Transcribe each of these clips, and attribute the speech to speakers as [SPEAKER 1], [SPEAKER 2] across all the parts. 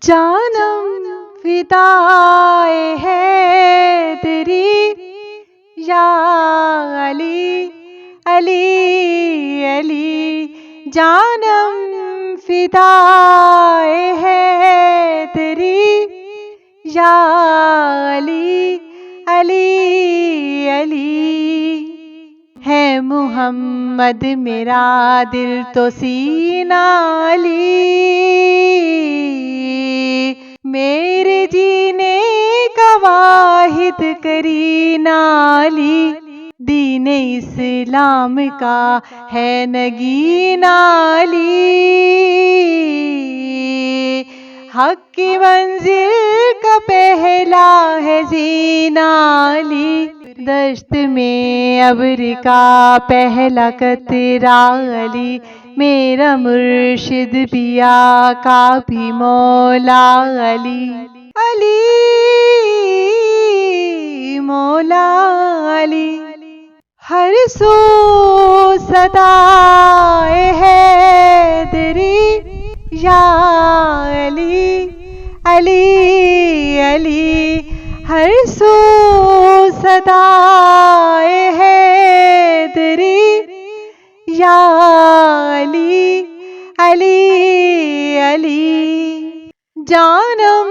[SPEAKER 1] جانم فدائے حیدری یا علی علی علی، جانم فدائے حیدری یا علی علی علی، ہے محمد میرا دل تو سینہ علی، میرے جینے کا واحد کرینہ علی، دین اسلام کا ہے نگینہ علی، حق کی منزل کا پہلا ہے زینہ علی، دشت میں ابر کا پہلا قطرہ علی، میرا مرشد بھی آقا بھی مولا علی، علی مولا علی، ہر سو صدائے حیدری یا علی علی علی، ہر سو صدائے حیدری یا علی علی علی، جانم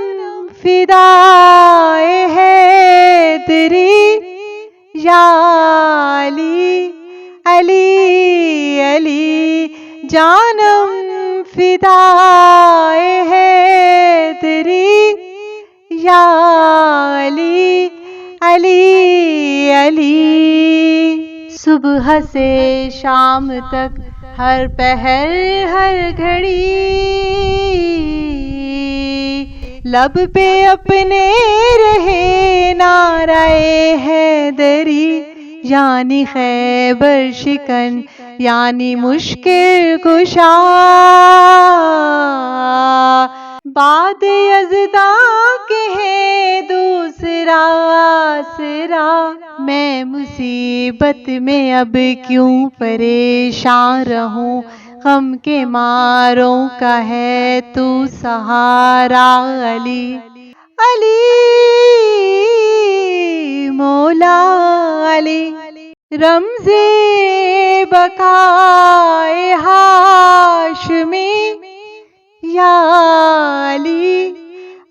[SPEAKER 1] فدائے حیدری یا علی علی علی، جانم فدائے حیدری یا علی علی علی، صبح سے شام تک ہر پہر ہر گھڑی لب پہ اپنے رہے نعرہ حیدری، یعنی خیبر شکن یعنی مشکل کشا، بعد یزداں کے ہے دوسرا آسرا، میں مصیبت میں اب کیوں پریشان رہوں، غم کے ماروں کا ہے تو سہارا علی، علی مولا علی، رمز بقائے ہاشمی یا علی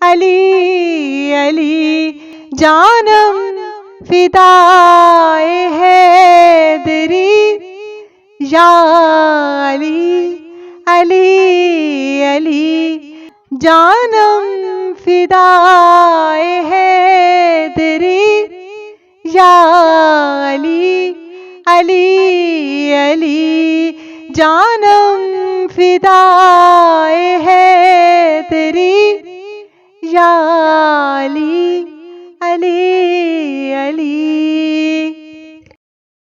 [SPEAKER 1] علی علی، جانم فدائے حیدری یا علی علی علی، جانم فدائے حیدری یا علی علی علی، جانم فدائے حیدری یا علی علی علی۔